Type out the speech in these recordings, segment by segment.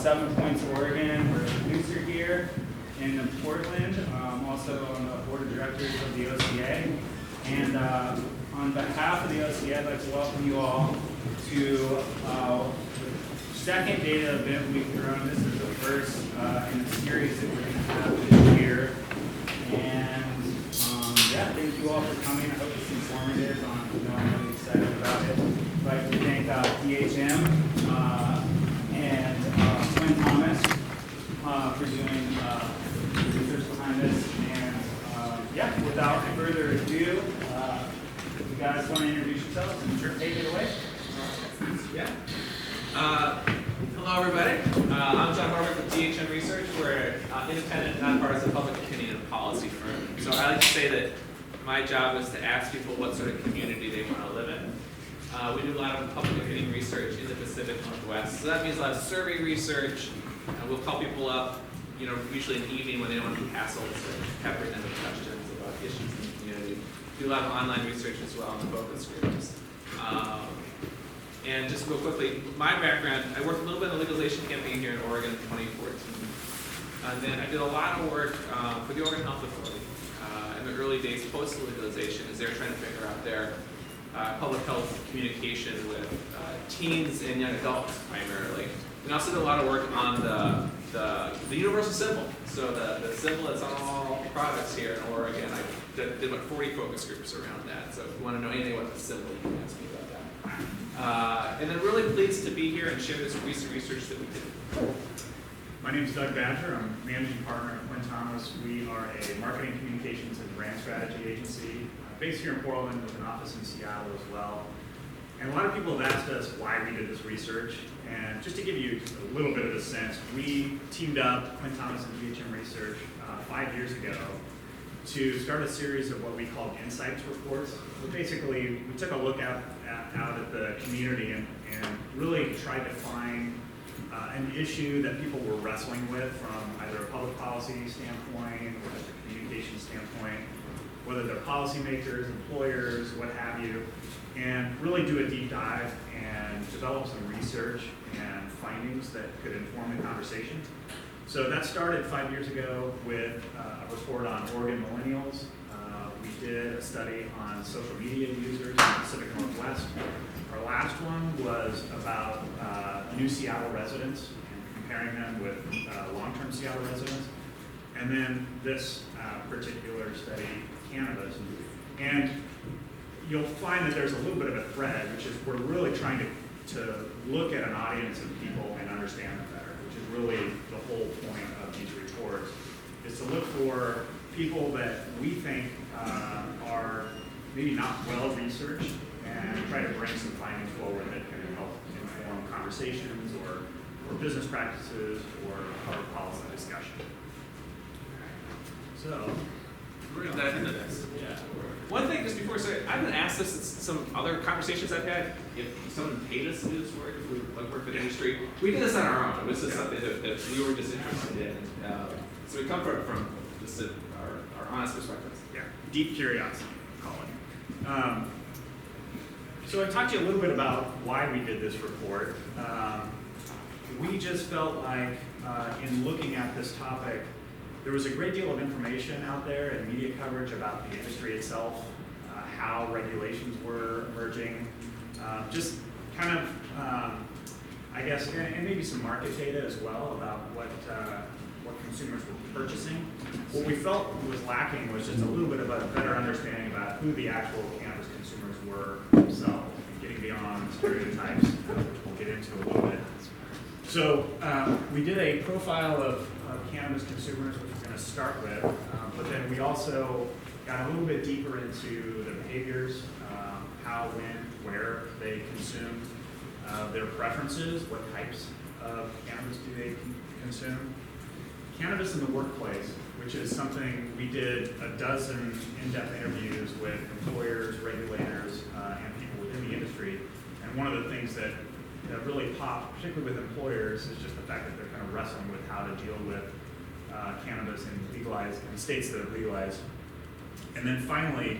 7 Points, Oregon. We're a producer here in Portland, also on the board of directors of the OCA. And on behalf of the OCA, I'd like to welcome you all to the second data event we've run. This is the first in a series that we're going to have this year. And yeah, thank you all for coming. I hope it's informative. I'm really excited about it. I'd like to thank DHM and Quinn for doing the research behind this. And yeah, without further ado, you guys want to introduce yourselves and take it away? Yeah. Hello, everybody. I'm John Harvick with DHM Research. We're an independent, nonpartisan public opinion and policy firm. So I like to say that my job is to ask people what sort of community they want to live in. We do a lot of public opinion research in the Pacific Northwest. So that means a lot of survey research. We'll call people up, usually in the evening when they don't want to be hassled, so pepper them with questions about issues in the community. Do a lot of online research as well in the focus groups. And just real quickly, my background, I worked a little bit in the legalization campaign here in Oregon in 2014. And then I did a lot of work for the Oregon Health Authority in the early days post-legalization as they were trying to figure out their public health communication with teens and young adults primarily. And also did a lot of work on the universal symbol. So the symbol that's on all products here in Oregon. I did about 40 focus groups around that. So if you want to know anything about the symbol, you can ask me about that. And then really pleased to be here and share this recent research that we did. My name is Doug Badger. I'm managing partner at Quinn. We are a marketing, communications, and brand strategy agency based here in Portland with an office in Seattle as well. And a lot of people have asked us why we did this research. And just to give you a little bit of a sense, we teamed up, Quinn and DHM Research, 5 years ago to start a series of what we called insights reports. So basically, we took a look out at the community and really tried to find an issue that people were wrestling with from either a public policy standpoint or a communication standpoint, whether they're policymakers, employers, what have you, and really do a deep dive and develop some research and findings that could inform the conversation. So that started 5 years ago with a report on Oregon millennials. We did a study on social media users in the Pacific Northwest. Our last one was about new Seattle residents and comparing them with long-term Seattle residents. And then this particular study, Cannabis. And you'll find that there's a little bit of a thread, which is we're really trying to look at an audience of people and understand them better, which is really the whole point of these reports, is to look for people that we think are maybe not well researched and try to bring some findings forward that can help inform conversations or business practices or public policy discussion. So, We're going to dive into this. Yeah. One thing, just before I say, I've been asked this in some other conversations I've had, if someone paid us to do this work, if we work in the industry. We did this on our own. It was just something that we were just interested in. So we come from just our honest perspectives. yeah, deep curiosity, call it. So I talked to you a little bit about why we did this report. We just felt like in looking at this topic, there was a great deal of information out there and media coverage about the industry itself, how regulations were emerging, just kind of, I guess, and maybe some market data as well about what consumers were purchasing. What we felt was lacking was just a little bit of a better understanding about who the actual cannabis consumers were themselves, and getting beyond stereotypes, which we'll get into a little bit. So we did a profile of cannabis consumers, which we're going to start with, but then we also got a little bit deeper into their behaviors, how, when, where they consume, their preferences, what types of cannabis do they consume. Cannabis in the workplace, which is something we did a dozen in-depth interviews with employers, regulators, and people within the industry. And one of the things that really popped, particularly with employers, is just the fact that they're kind of wrestling with how to deal with cannabis in states that have legalized. And then finally,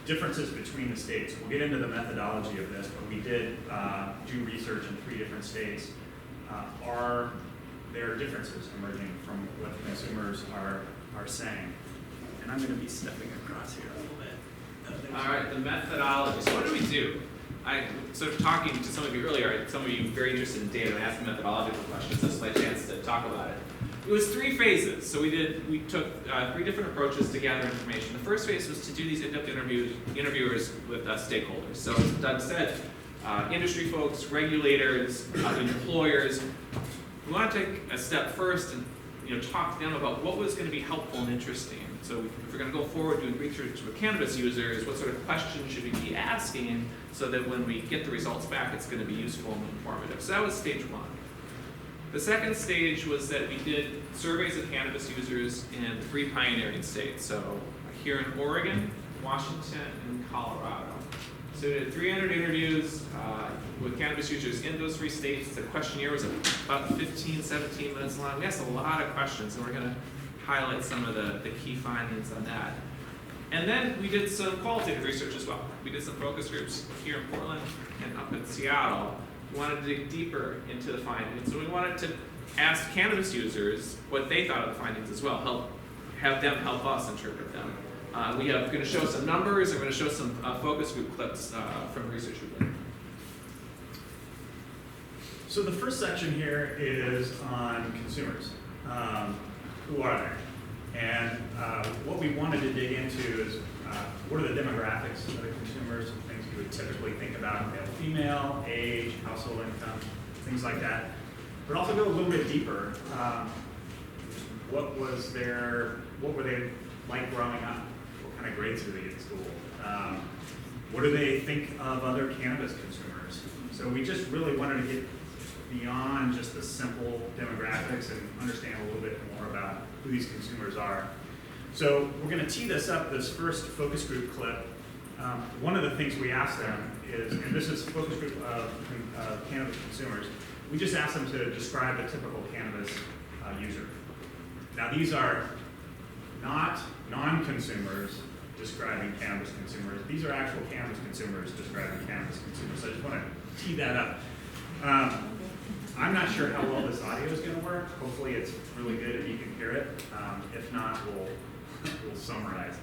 differences between the states. We'll get into the methodology of this, but we did do research in 3 different states. Our there are differences emerging from what the consumers are saying. And I'm going to be stepping across here a little bit. All right, the methodology. So what do we do? I sort of talking to some of you earlier, some of you very interested in data and asking methodological questions. This is my chance to talk about it. It was 3 phases. So we took 3 different approaches to gather information. The first phase was to do these in-depth interviewers with stakeholders. So as Doug said, industry folks, regulators, employers. We want to take a step first and talk to them about what was going to be helpful and interesting. So if we're going to go forward doing research with cannabis users, what sort of questions should we be asking so that when we get the results back, it's going to be useful and informative. So that was stage 1. The second stage was that we did surveys of cannabis users in 3 pioneering states. So here in Oregon, Washington, and Colorado. So we did 300 interviews with cannabis users in those 3 states. The questionnaire was about 15, 17 minutes long. We asked a lot of questions, and we're going to highlight some of the key findings on that. And then we did some qualitative research as well. We did some focus groups here in Portland and up in Seattle. We wanted to dig deeper into the findings. So we wanted to ask cannabis users what they thought of the findings as well, have them help us interpret them. We are going to show some numbers. We're going to show some focus group clips from research we did. So the first section here is on consumers. Who are they? And what we wanted to dig into is what are the demographics of the consumers, things you would typically think about, male, female, age, household income, things like that. But also go a little bit deeper. What were they like growing up? What kind of grades did they get in school? What do they think of other cannabis consumers? So we just really wanted to get beyond just the simple demographics and understand a little bit more about who these consumers are. So we're going to tee this up, this first focus group clip. One of the things we asked them is, and this is focus group of cannabis consumers, we just asked them to describe a typical cannabis user. Now these are not non-consumers describing cannabis consumers. These are actual cannabis consumers describing cannabis consumers. So I just want to tee that up. I'm not sure how well this audio is going to work. Hopefully it's really good if you can hear it. If not, we'll summarize.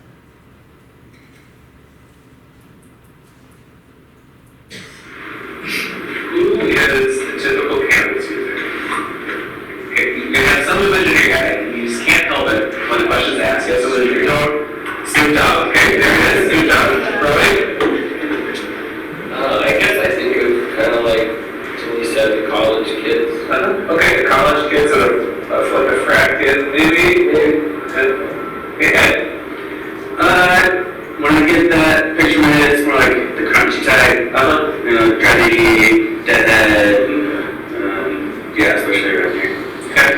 Who is the typical cannabis user? Okay, you have some image in your head. You just can't help it when the question's asked. You have some image in your head. Snoop Dogg. Okay, there it is. Snoop Dogg. Right? I guess I think of kind of like you said, the college kids. Okay, the college kids are like a frat kid, maybe. Okay. When I get that picture in my head, it's more like the crunchy type. Dready, deadhead, yeah, especially around here. Okay.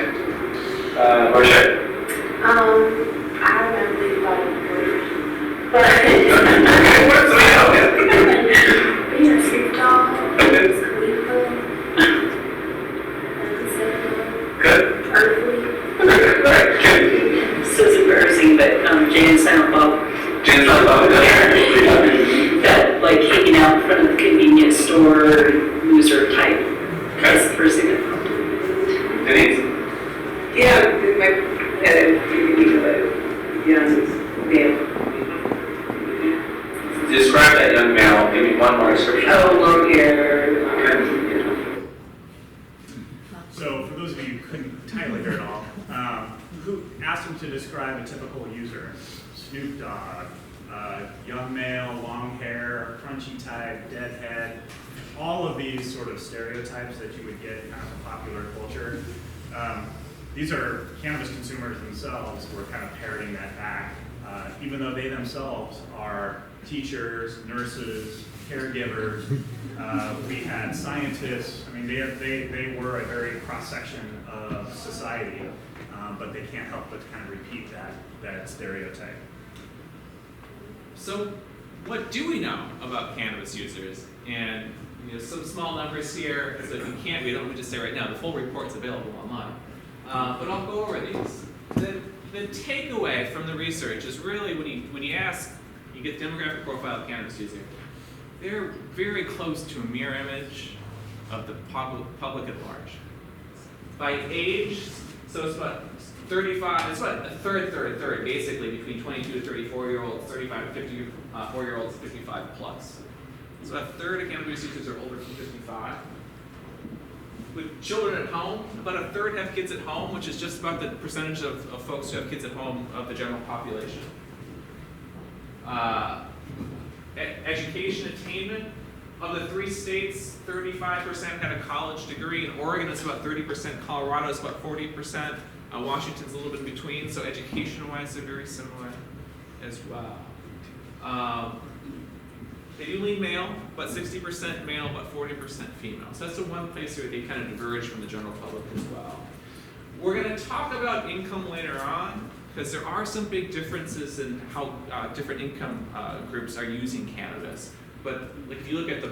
Or should I haven't really thought of it, but okay, what's the hell? Yeah, Snoop Dogg. Good. Right. So it's embarrassing, but Jan Silent Bob. Jan Silent Bob, that like hanging out in front of the convenience store user type. Okay. That's the first thing that popped in. Denise? Yeah, my male. Describe that young male. Give me one more description. Oh, long hair. Okay. So for those of you who couldn't entirely hear it all, who asked him to describe a typical user? Snoop Dogg, young male, long hair, crunchy type, deadhead, all of these sort of stereotypes that you would get in kind of popular culture. These are cannabis consumers themselves who are kind of parroting that back, even though they themselves are teachers, nurses, caregivers. We had scientists. I mean, they were a very cross-section of society, but they can't help but kind of repeat that stereotype. So what do we know about cannabis users? And some small numbers here, so if you can't read them, we just say right now, the full report's available online. But I'll go over these. The takeaway from the research is really when you ask, you get the demographic profile of cannabis user, they're very close to a mirror image of the public at large. By age, so it's about 35, it's about a third, basically, between 22 to 34-year-olds, 35 to 54-year-olds, 55 plus. So about a third of cannabis users are older than 55. With children at home, about a third have kids at home, which is just about the percentage of folks who have kids at home of the general population. Education attainment, of the 3 states, 35% had a college degree. In Oregon, it's about 30%. Colorado is about 40%. Washington's a little bit in between. So education-wise, they're very similar as well. They do lean male, but 60% male, but 40% female. So that's the one place where they kind of diverge from the general public as well. We're going to talk about income later on, because there are some big differences in how different income groups are using cannabis. But like, if you look at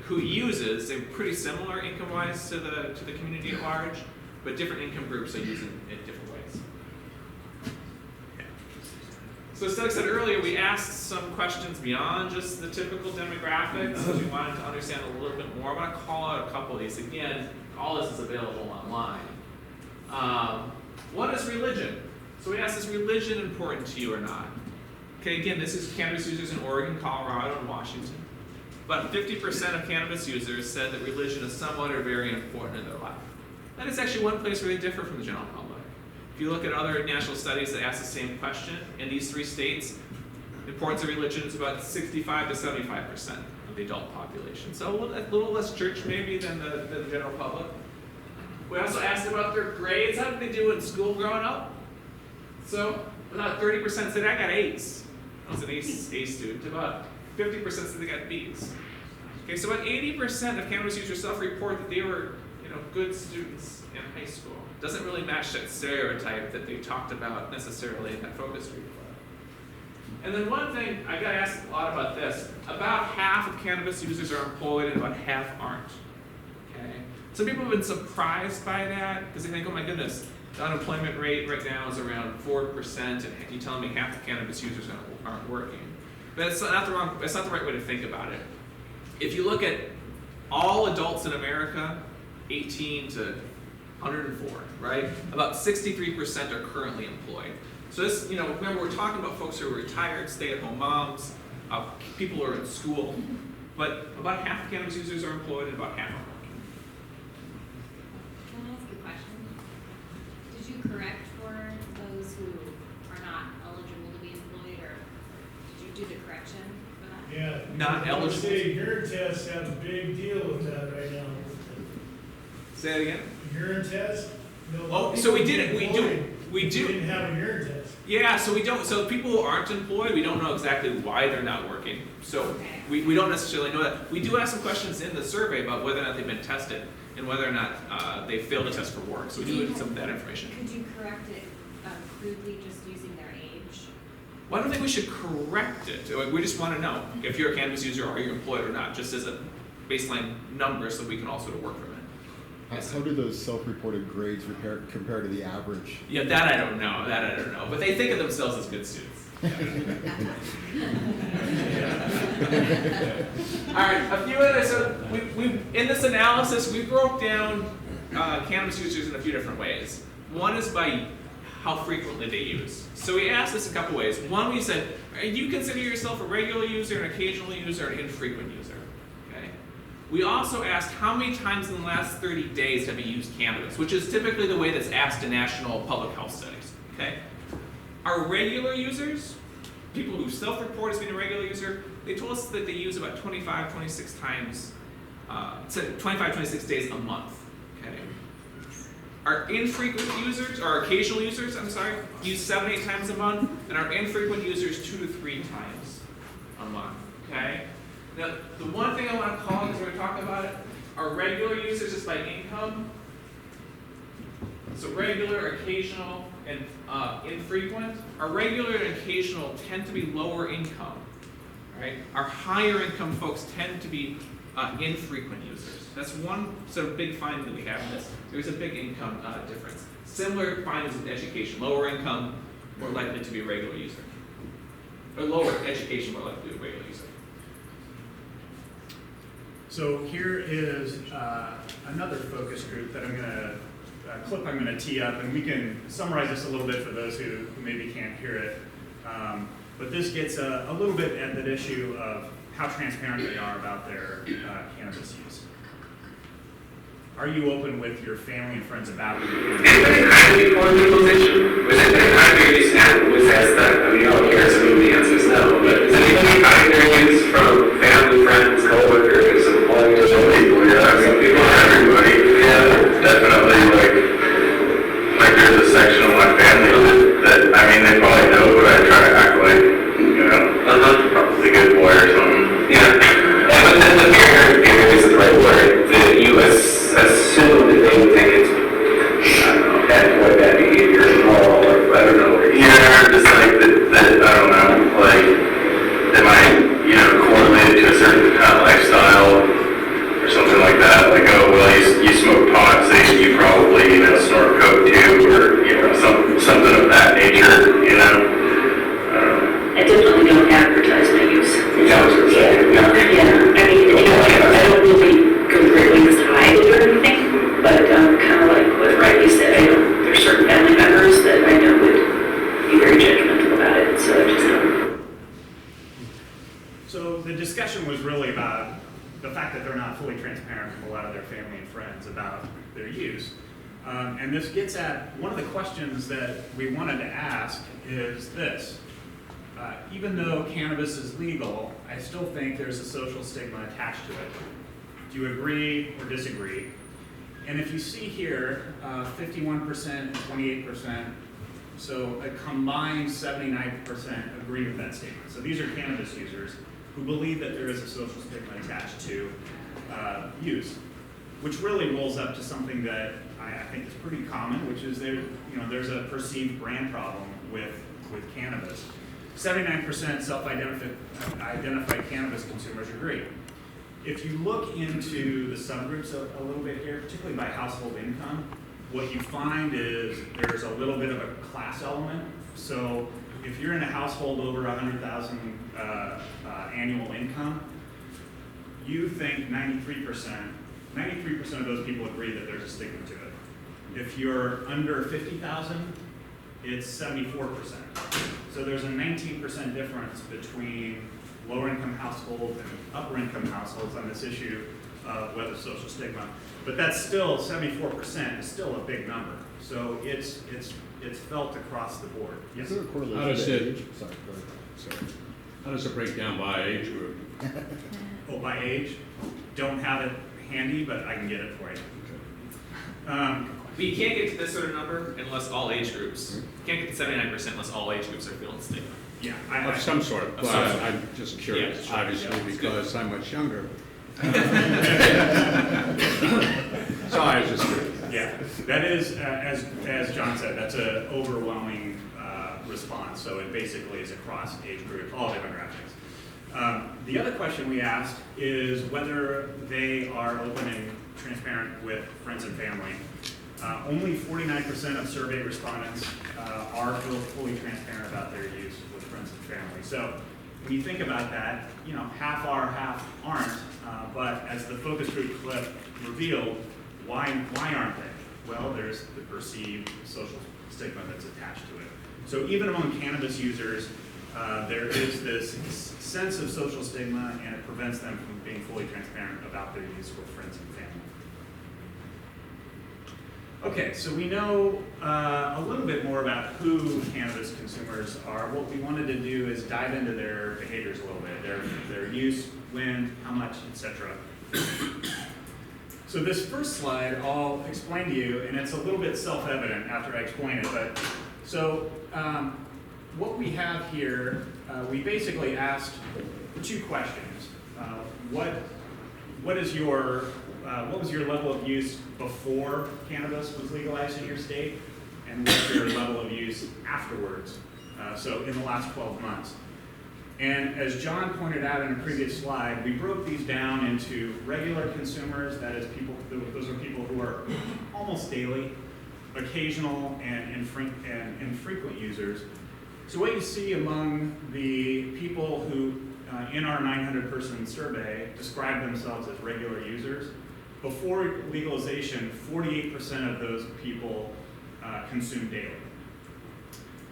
who uses, they're pretty similar income-wise to the community at large, but different income groups are using it different ways. So as Doug said earlier, we asked some questions beyond just the typical demographics, because we wanted to understand a little bit more. I want to call out a couple of these. Again, all this is available online. What is religion? So we asked, is religion important to you or not? Okay, again, this is cannabis users in Oregon, Colorado, and Washington. About 50% of cannabis users said that religion is somewhat or very important in their life. That is actually one place where they differ from the general public. If you look at other national studies that ask the same question, in these 3 states, the importance of religion is about 65 to 75% of the adult population. So a little less church maybe than the general public. We also asked about their grades. How did they do in school growing up? So about 30% said, I got A's. I was an A student. About 50% said they got B's. Okay, so about 80% of cannabis users self-report that they were, good students in high school. Doesn't really match that stereotype that they talked about necessarily in that focus group. And then one thing, I got asked a lot about this. About half of cannabis users are employed and about half aren't. Okay? Some people have been surprised by that because they think, oh my goodness, the unemployment rate right now is around 4%, and you're telling me half the cannabis users aren't working. But it's not the right way to think about it. If you look at all adults in America, 18 to 104, right? About 63% are currently employed. So this, remember we're talking about folks who are retired, stay-at-home moms, people who are in school, but about half of cannabis users are employed and about half are working. Can I ask a question? Did you correct for those who are not eligible to be employed, or did you do the correction for that? Yeah. Not eligible. Say urine tests have a big deal with that right now. Say that again? Urine test? No, Oh, so we did it. We do. Didn't have a urine test. Yeah, so we don't. So people who aren't employed, we don't know exactly why they're not working. So we don't necessarily know that. We do ask some questions in the survey about whether or not they've been tested and whether or not they failed to test for work. So we do have some of that information. Could you correct it crudely just using their age? Well, I don't think we should correct it. We just want to know if you're a cannabis user, are you employed or not, just as a baseline number so we can all sort of work from it. How do those self-reported grades compare to the average? Yeah, that I don't know. But they think of themselves as good students. All right, a few others. So we in this analysis, we broke down cannabis users in a few different ways. One is by how frequently they use. So we asked this a couple ways. One, we said, do you consider yourself a regular user, an occasional user, or an infrequent user? We also asked how many times in the last 30 days have you used cannabis, which is typically the way that's asked in national public health studies, okay? Our regular users, people who self-report as being a regular user, they told us that they use about 25, 26 days a month, okay? Our infrequent users, or occasional users, use 7 to 8 times a month, and our infrequent users 2 to 3 times a month, okay? Now, the one thing I want to call because we're going to talk about it, our regular users is by income. So regular, occasional, and infrequent. Our regular and occasional tend to be lower income, right? Our higher income folks tend to be infrequent users. That's one sort of big finding that we have in this. There's a big income difference. Similar findings with education. Lower income, more likely to be a regular user. Or lower education, more likely to be a regular user. So here is another focus group that I'm going to clip I'm going to tee up, and we can summarize this a little bit for those who maybe can't hear it. But this gets a little bit at that issue of how transparent they are about their cannabis use. Are you open with your family and friends about it? Anybody cry before legalization? Was anybody crying during these was asked that? I mean, all here, so the answer is no. But is anybody crying during this from family, friends, co-workers, employees? Some people, yeah. Some people, everybody. Yeah, definitely. Like there's a section of my family that I mean, they probably know, but I try to act like, you know, probably a good boy or something. Yeah. But then the fear is the right word. You assume that they would think it's, I don't know, bad boy, bad behavior, moral, or I don't know. Yeah, just like that, I don't know, like, that might, you know, correlate to a certain kind of lifestyle or something like that. Like, oh, well, you smoke pot, so you probably, you know, snort coke too, or, you know, something of that nature, you know. I definitely don't advertise my use. Yeah, I was gonna say, yeah. Yeah, I mean, you know, I don't really go great lengths to hide it or anything, but kind of like what Riley said, I know there's certain family members that I know would be very judgmental about it, so I just don't. So the discussion was really about the fact that they're not fully transparent with a lot of their family and friends about their use. And this gets at one of the questions that we wanted to ask is this. Even though cannabis is legal, I still think there's a social stigma attached to it. Do you agree or disagree? And if you see here, 51% and 28%, so a combined 79% agree with that statement. So these are cannabis users who believe that there is a social stigma attached to use, which really rolls up to something that I think is pretty common, which is there's a perceived brand problem with cannabis. 79% self-identified cannabis consumers agree. If you look into the subgroups a little bit here, particularly by household income, what you find is there's a little bit of a class element. So if you're in a household over 100,000 annual income, you think 93% of those people agree that there's a stigma to it. If you're under 50,000, it's 74%. So there's a 19% difference between lower income households and upper income households on this issue of whether social stigma. But that's still, 74% is still a big number. So it's felt across the board. Yes? Is there a correlation How does to it- age? Sorry, go ahead. So, how does it break down by age group? Oh, by age? Don't have it handy, but I can get it for you. But you can't get to this sort of number unless all age groups. You can't get to 79% unless all age groups are feeling stigma. Yeah, Of some sort, Of but some sort. I'm just curious, Yeah, sure. obviously, Yeah, it's good. because I'm much younger. So I was just curious. yeah. That is, as John said, that's an overwhelming response. So it basically is across age groups, all demographics. The other question we asked is whether they are open and transparent with friends and family. Only 49% of survey respondents are fully transparent about their use with friends and family. So when you think about that, half are, half aren't. But as the focus group clip revealed, why aren't they? Well, there's the perceived social stigma that's attached to it. So even among cannabis users, there is this sense of social stigma, and it prevents them from being fully transparent about their use with friends and family. Okay, so we know a little bit more about who cannabis consumers are. What we wanted to do is dive into their behaviors a little bit, their use, when, how much, etc. So this first slide I'll explain to you, and it's a little bit self-evident after I explain it, but so what we have here, we basically asked two questions. What was your level of use before cannabis was legalized in your state, and what's your level of use afterwards, so in the last 12 months. And as John pointed out in a previous slide, we broke these down into regular consumers, that is those are people who are almost daily, occasional, and infrequent users. So what you see among the people who in our 900-person survey describe themselves as regular users, before legalization, 48% of those people consume daily.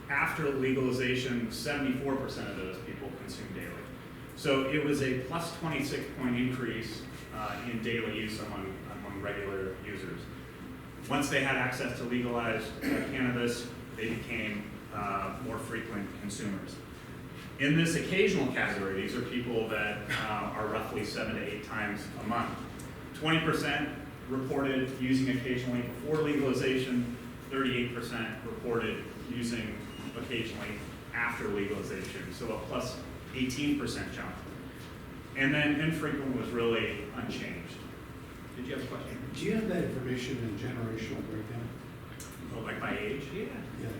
After legalization, 74% of those people consume daily. So it was a plus 26-point increase in daily use among regular users. Once they had access to legalized cannabis, they became more frequent consumers. In this occasional category, these are people that are roughly 7 to 8 times a month. 20% reported using occasionally before legalization, 38% reported using occasionally after legalization, so a plus 18% jump. And then infrequent was really unchanged. Did you have a question? Do you have that information in generational breakdown? Oh, like by age? Yeah.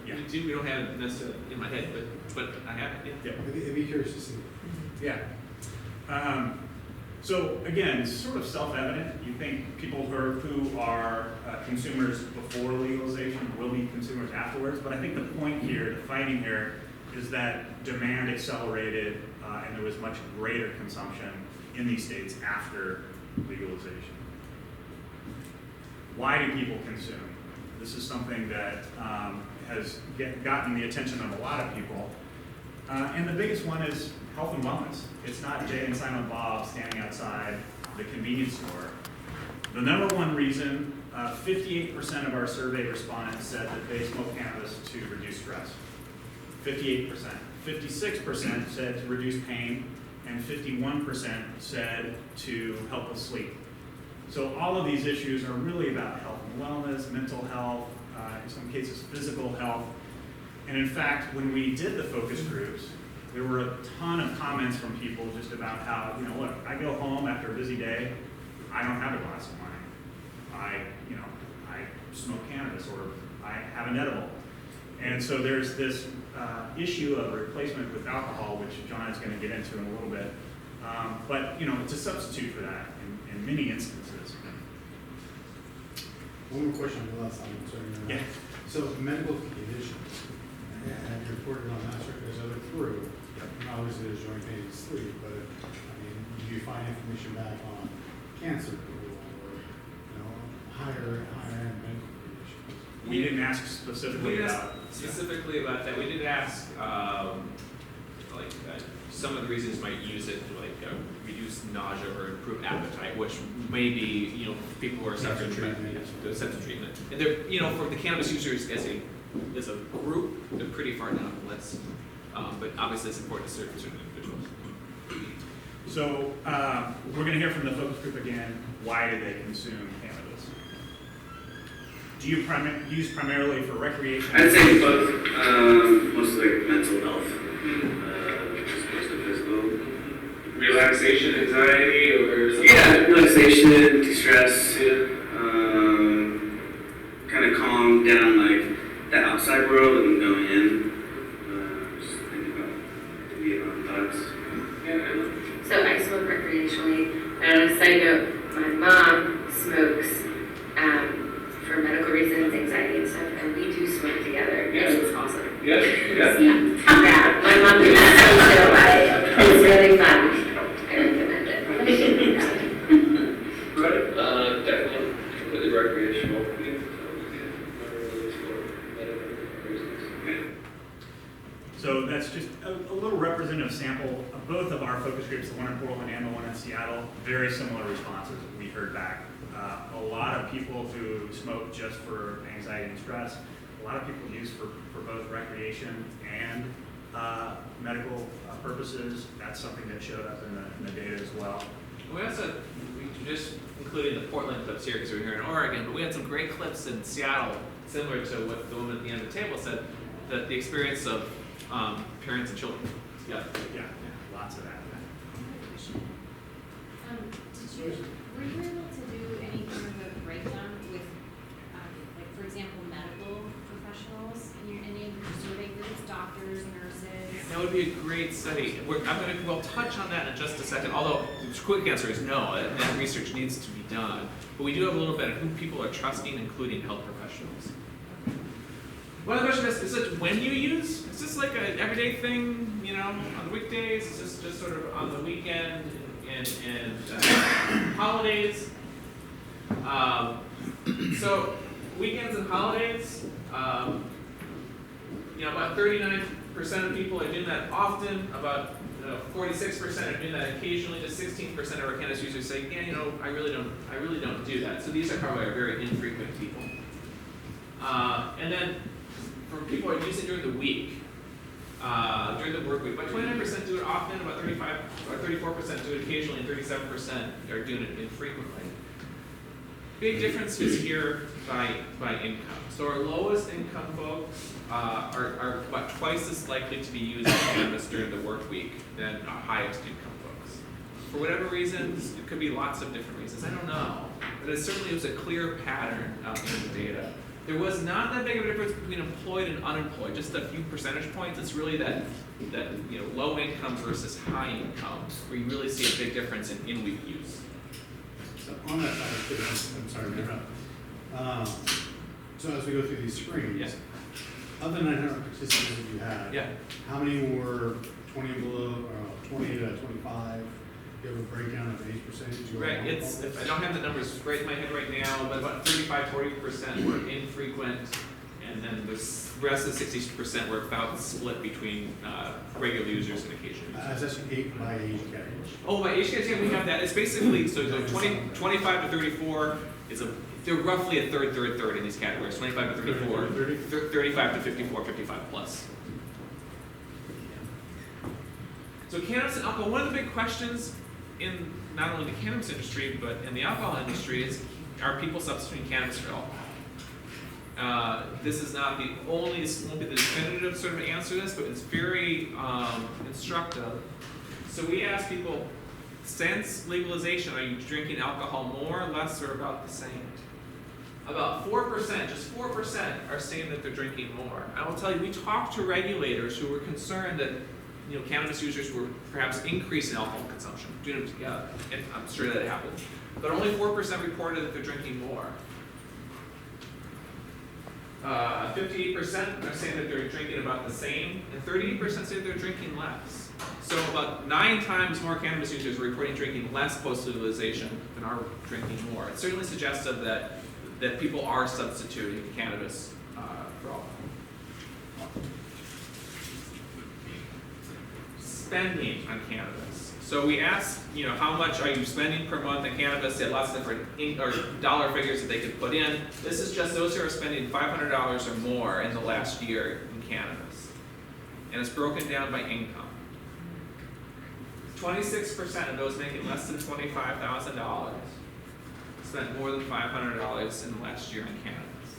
Yeah. We don't have it necessarily in my head, but I have it, yeah. Yeah. I'd be curious to see. Yeah. So again, it's sort of self-evident. You think people who are consumers before legalization will be consumers afterwards, but I think the point here, the finding here, is that demand accelerated and there was much greater consumption in these states after legalization. Why do people consume? This is something that has gotten the attention of a lot of people. And the biggest one is health and wellness. It's not Jay and Silent Bob standing outside the convenience store. The number one reason, 58% of our survey respondents said that they smoke cannabis to reduce stress. 58%. 56% said to reduce pain, and 51% said to help with sleep. So all of these issues are really about health and wellness, mental health, in some cases physical health. And in fact, when we did the focus groups, there were a ton of comments from people just about how, look, I go home after a busy day, I don't have a glass of wine. I smoke cannabis or I have an edible. And so there's this issue of replacement with alcohol, which John is going to get into in a little bit. But it's a substitute for that in many instances. One more question on the last time, sorry. Yeah. So medical conditions, and you reported on that, as I look through, obviously there's joint pain and sleep, but do you find information back on cancer or higher end medical conditions? We didn't ask specifically about that. We did ask some of the reasons you might use it to reduce nausea or improve appetite, which may be people who are suffering from sense treatment. And they're for the cannabis users as a group, they're pretty far down the list. But obviously it's important to certain individuals. So we're going to hear from the focus group again. Why do they consume cannabis? Do you use primarily for recreation? I'd say both, mostly mental health, as opposed to physical. Relaxation, anxiety, or something? Yeah, relaxation, de-stress, kind of calm down the outside world and going in. Just think about the thoughts. Yeah. So I smoke recreationally. And on a side note, my mom smokes for medical reasons, anxiety and stuff, and we do smoke together. Yeah. It's awesome. Yeah. Yeah, my mom did that, so it's really fun. I recommend it. Right. Definitely completely recreational. Not really for medical reasons. So that's just a little representative sample of both of our focus groups, the one in Portland and the one in Seattle. Very similar responses that we heard back. A lot of people who smoke just for anxiety and stress. A lot of people use for both recreation and medical purposes. That's something that showed up in the data as well. We just included the Portland clips here because we're here in Oregon, but we had some great clips in Seattle, similar to what the woman at the end of the table said, that the experience of parents and children. Yeah. Yeah, lots of that. Were you able to do any kind of a breakdown with, for example, medical professionals in any of your survey groups, doctors, nurses? That would be a great study. We'll touch on that in just a second, although the quick answer is no, that research needs to be done. But we do have a little bit of who people are trusting, including health professionals. One of the questions is it when you use? Is this like an everyday thing, on the weekdays? Is this just sort of on the weekend and holidays? So weekends and holidays, about 39% of people are doing that often, about 46% are doing that occasionally, just 16% of our cannabis users say, yeah, I really don't do that. So these are probably our very infrequent people. And then for people who are using it during the week, during the work week, about 29% do it often, about 35 or 34% do it occasionally, and 37% are doing it infrequently. Big differences here by income. So our lowest income folks are about twice as likely to be using cannabis during the work week than our highest income folks. For whatever reasons, it could be lots of different reasons, I don't know. But it certainly was a clear pattern in the data. There was not that big of a difference between employed and unemployed, just a few percentage points. It's really that low income versus high income where you really see a big difference in in-week use. So on that topic, I'm sorry to interrupt. So as we go through these screens, Yeah. of the 900 participants that you had, Yeah. how many were 20 and below, or 20 to 25? Do you have a breakdown of age percentage? Right, I don't have the numbers right in my head right now, but about 35–40% were infrequent, and then the rest of the 60% were about split between regular users and occasional users. That's actually by age category. Oh, by age category, we have that. It's basically, so 25 to 34 they're roughly a third in these categories. 25 to 34, 35 to 54, 55 plus. So cannabis and alcohol, one of the big questions in not only the cannabis industry, but in the alcohol industry is, are people substituting cannabis for alcohol? This is not the only, this won't be the definitive sort of answer to this, but it's very instructive. So we ask people, since legalization, are you drinking alcohol more, less, or about the same? About 4%, just 4% are saying that they're drinking more. I will tell you, we talked to regulators who were concerned that cannabis users were perhaps increasing alcohol consumption. And I'm sure that happened. But only 4% reported that they're drinking more. 58% are saying that they're drinking about the same, and 38% say they're drinking less. So about 9 times more cannabis users are reporting drinking less post-legalization than are drinking more. It's certainly suggestive that people are substituting cannabis for alcohol. Spending on cannabis. So we asked, how much are you spending per month on cannabis? They had lots of different dollar figures that they could put in. This is just those who are spending $500 or more in the last year in cannabis. And it's broken down by income. 26% of those making less than $25,000 spent more than $500 in the last year on cannabis,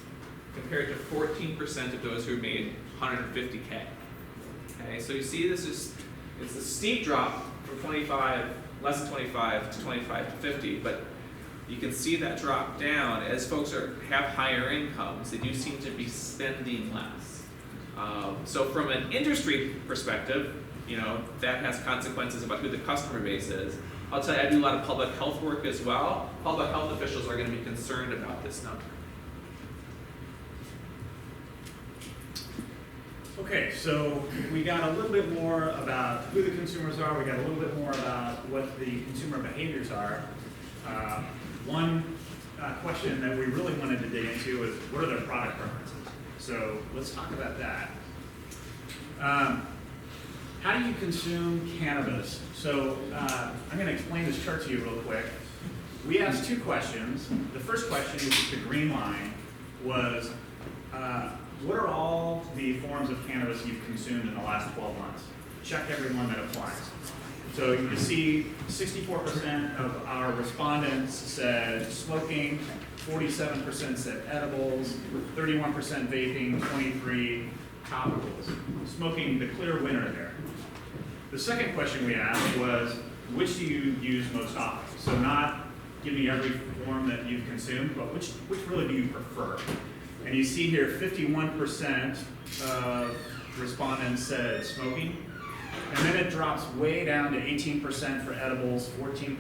compared to 14% of those who made $150K. Okay, so you see it's a steep drop from less than 25 to 25 to 50, but you can see that drop down as folks have higher incomes. They do seem to be spending less. So from an industry perspective, that has consequences about who the customer base is. I'll tell you, I do a lot of public health work as well. Public health officials are going to be concerned about this number. Okay, so we got a little bit more about who the consumers are. We got a little bit more about what the consumer behaviors are. One question that we really wanted to dig into is, what are their product preferences? So let's talk about that. How do you consume cannabis? So I'm going to explain this chart to you real quick. We asked 2 questions. The first question, which is the green line, was what are all the forms of cannabis you've consumed in the last 12 months? Check every one that applies. So you can see 64% of our respondents said smoking, 47% said edibles, 31% vaping, 23% topicals. Smoking, the clear winner there. The second question we asked was, which do you use most often? So not give me every form that you've consumed, but which really do you prefer? And you see here 51% of respondents said smoking, and then it drops way down to 18% for edibles, 14%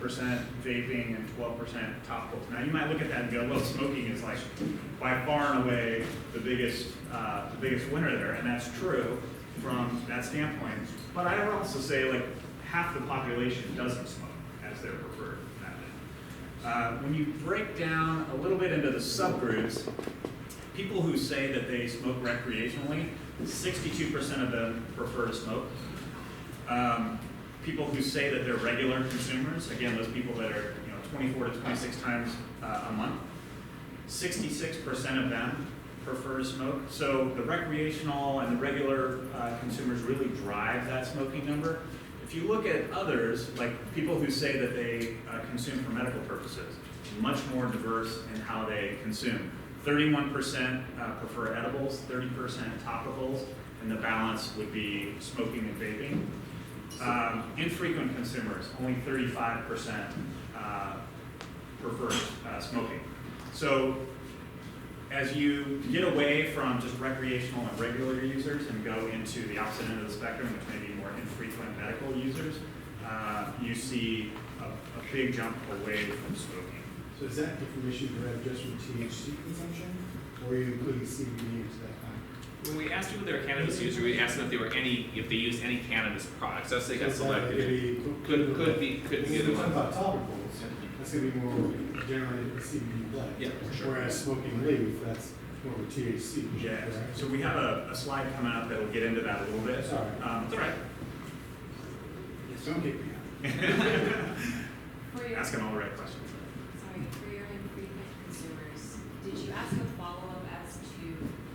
vaping, and 12% topicals. Now you might look at that and go, well, smoking is like by far and away the biggest winner there, and that's true from that standpoint. But I would also say like half the population doesn't smoke as their preferred method. When you break down a little bit into the subgroups, people who say that they smoke recreationally, 62% of them prefer to smoke. People who say that they're regular consumers, again, those people that are 24 to 26 times a month, 66% of them prefer to smoke. So the recreational and the regular consumers really drive that smoking number. If you look at others, like people who say that they consume for medical purposes, much more diverse in how they consume. 31% prefer edibles, 30% topicals, and the balance would be smoking and vaping. Infrequent consumers, only 35% prefer smoking. So as you get away from just recreational and regular users and go into the opposite end of the spectrum, which may be more infrequent medical users, you see a big jump away from smoking. So is that information derived just from THC consumption, or are you including CBD into that kind? When we asked people if they were cannabis users, we asked them if they used any cannabis products. That's they got So that selected. could Could be When either we talk one. about topicals, that's gonna be more generally a CBD blend. Yeah, for sure. Whereas smoking leaf, that's more of a THC. Yeah. correct? So we have a slide coming up that will get into that a little bit. It's all right. It's all right. Don't kick me out. For your, Asking all the right questions. sorry, for your infrequent consumers, did you ask a follow-up as to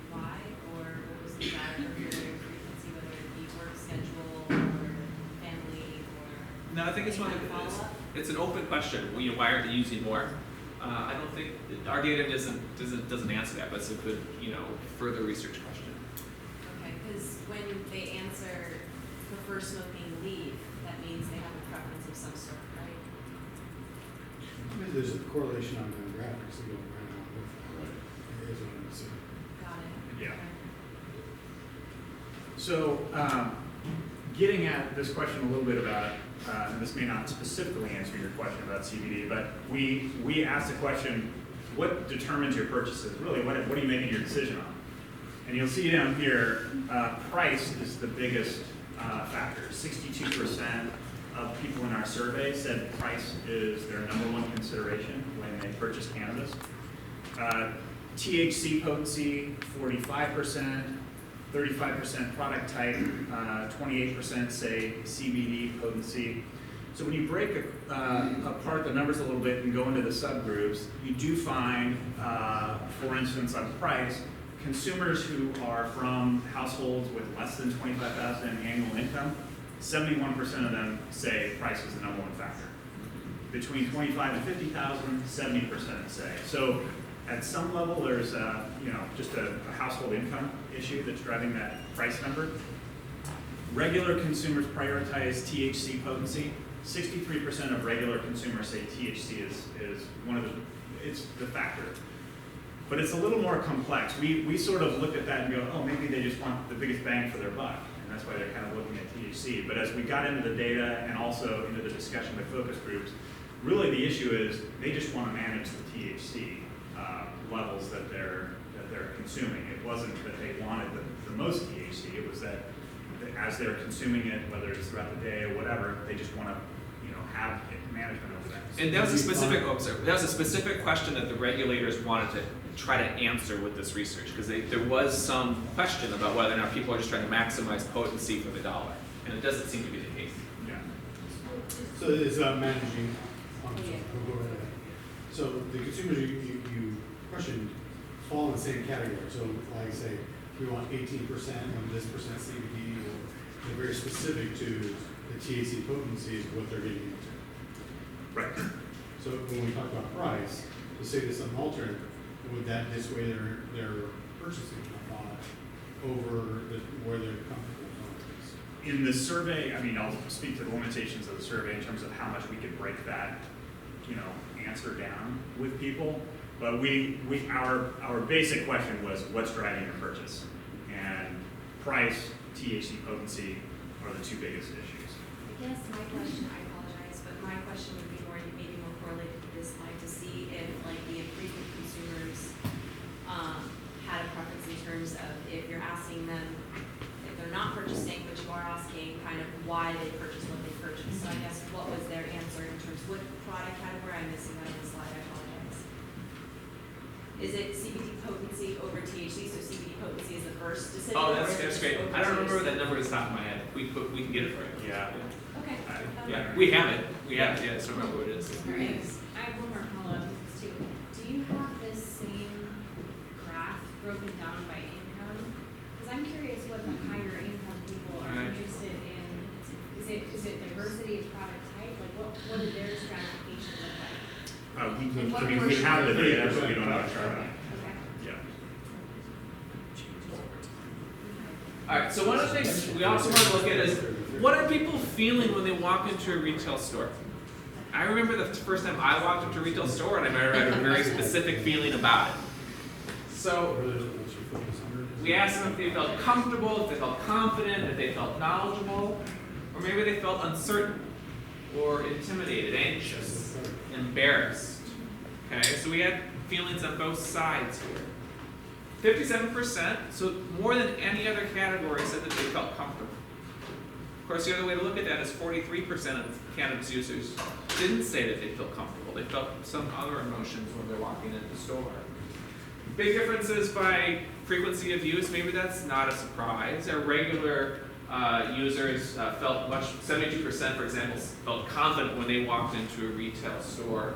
why, or what was the driver of your frequency, whether it be work schedule or family or? No, I think it's one of the, Follow-up? it's an open question. Why aren't they using more? I don't think our data doesn't answer that, but it's a good further research question. Okay, because when they answer prefer smoking leaf, that means they have a preference of some sort, right? I mean, there's a correlation on demographics that go right along with that. It is what I'm assuming. Got it. Yeah. Okay. So, getting at this question a little bit about, and this may not specifically answer your question about CBD, but we asked the question, what determines your purchases? Really, what are you making your decision on? And you'll see down here, price is the biggest factor. 62% of people in our survey said price is their #1 consideration when they purchase cannabis. THC potency, 45%. 35% product type, 28% say CBD potency. So when you break apart the numbers a little bit and go into the subgroups, you do find, for instance, on price, consumers who are from households with less than $25,000 in annual income, 71% of them say price is the #1 factor. Between $25,000 and $50,000, 70% say. So at some level, there's just a household income issue that's driving that price number. Regular consumers prioritize THC potency. 63% of regular consumers say THC is it's the factor. But it's a little more complex. We sort of look at that and go, oh, maybe they just want the biggest bang for their buck. And that's why they're kind of looking at THC. But as we got into the data and also into the discussion with focus groups, really the issue is they just want to manage the THC levels that they're consuming. It wasn't that they wanted the most THC. It was that as they're consuming it, whether it's throughout the day or whatever, they just want to have management over that. And that was a specific question that the regulators wanted to try to answer with this research, because there was some question about whether or not people are just trying to maximize potency for the dollar, and it doesn't seem to be the case. Yeah. So it's managing. We'll go right ahead. So the consumers you questioned fall in the same category. So like I say, we want 18% and this percent CBD, or they're very specific to the THC potency is what they're getting into. Right. So when we talk about price, to say this an alternate, would that dissuade their purchasing over where they're comfortable with? In the survey, I mean, I'll speak to the limitations of the survey in terms of how much we could break that, answer down with people. But our basic question was, what's driving your purchase? And price, THC potency are the two biggest issues. I guess my question, I apologize, but my question would be maybe more correlated to this slide to see if the infrequent consumers had a preference in terms of if you're asking them if they're not purchasing but you more asking kind of why they purchased what they purchased. So I guess what was their answer in terms of what product category? I'm missing that on the slide, I apologize. Is it CBD potency over THC? So CBD potency is the first decision? Oh, or that's is it great. over I don't remember THC? that number at the top of my head. We can get it for you. Yeah. Okay. Yeah, we have it. We have it. Yeah, just remember what it is. Alright, I have one more follow-up too. Do you have this same graph broken down by income? Because I'm curious what the higher income people are Right. interested in. Is it diversity of product type? Like what did their stratification look like? We have the data, but we don't have a chart on it. Okay. Yeah. Alright, so one of the things we also want to look at is what are people feeling when they walk into a retail store? I remember the first time I walked into a retail store and I remember I had a very specific feeling about it. So we asked them if they felt comfortable, if they felt confident, if they felt knowledgeable, or maybe they felt uncertain or intimidated, anxious, embarrassed. Okay, so we had feelings on both sides here. 57%, so more than any other category, said that they felt comfortable. Of course, the other way to look at that is 43% of cannabis users didn't say that they felt comfortable. They felt some other emotions when they're walking into the store. Big differences by frequency of use, maybe that's not a surprise. Our regular users felt 72%, for example, felt confident when they walked into a retail store.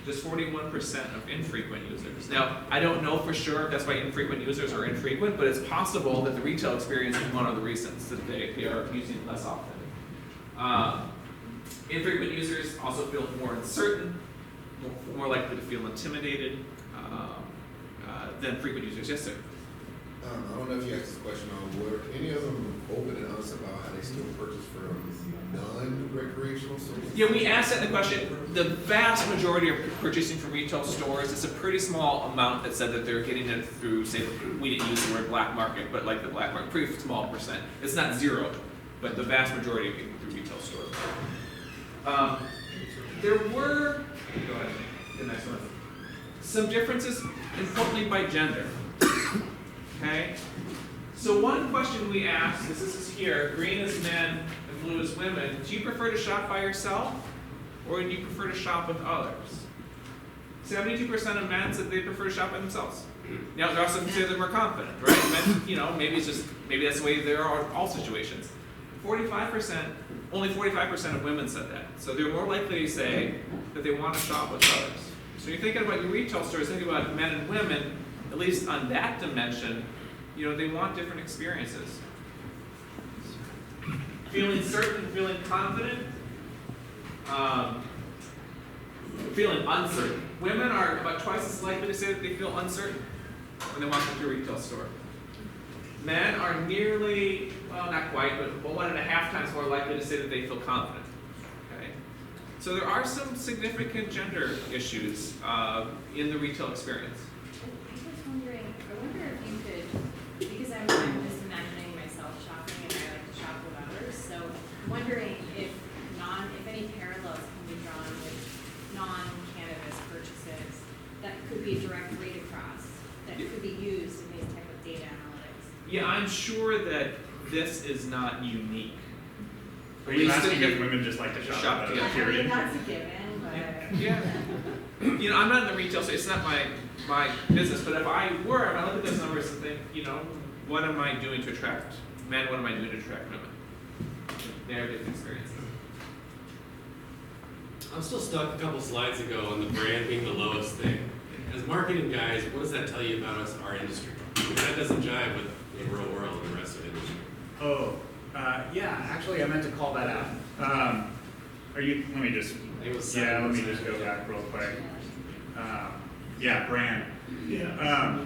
Just 41% of infrequent users. Now, I don't know for sure if that's why infrequent users are infrequent, but it's possible that the retail experience is one of the reasons that they are using it less often. Infrequent users also feel more uncertain, more likely to feel intimidated than frequent users. Yes, sir? I don't know if you asked this question on, were any of them open and honest about how they still purchase from non-recreational sources? Yeah, we asked that in the question. The vast majority are purchasing from retail stores. It's a pretty small amount that said that they're getting it through, say, we didn't use the word black market, but like the black market, pretty small percent. It's not zero, but the vast majority are getting through retail stores. There were, go ahead, the next one. Some differences, importantly by gender. Okay? So one question we asked, this is here, green is men and blue is women. Do you prefer to shop by yourself or do you prefer to shop with others? 72% of men said they prefer to shop by themselves. Now, there are some who say they're more confident, right? Men, maybe that's the way they are in all situations. 45%, only 45% of women said that. So they're more likely to say that they want to shop with others. So you're thinking about your retail stores, thinking about men and women, at least on that dimension, they want different experiences. Feeling certain, feeling confident, feeling uncertain. Women are about twice as likely to say that they feel uncertain when they walk into a retail store. Men are nearly, well, not quite, but 1.5 times more likely to say that they feel confident. Okay? So there are some significant gender issues in the retail experience. I wonder if you could, because I'm just imagining myself shopping and I like to shop with others, so I'm wondering if any parallels can be drawn with non-cannabis purchases that could be a direct read across, that could be used in these type of data analytics. Yeah, I'm sure that this is not unique. Are you asking if women just like to shop together? Period? That's a given, but. Yeah. I'm not in the retail space, it's not my business, but if I were, I look at those numbers and think, what am I doing to attract men, what am I doing to attract women? They have different experiences. I'm still stuck a couple slides ago on the brand being the lowest thing. As marketing guys, what does that tell you about us, our industry? Because that doesn't jive with the real world and the rest of the industry. Yeah, actually I meant to call that out. Let me just go back real quick. Brand. Yeah.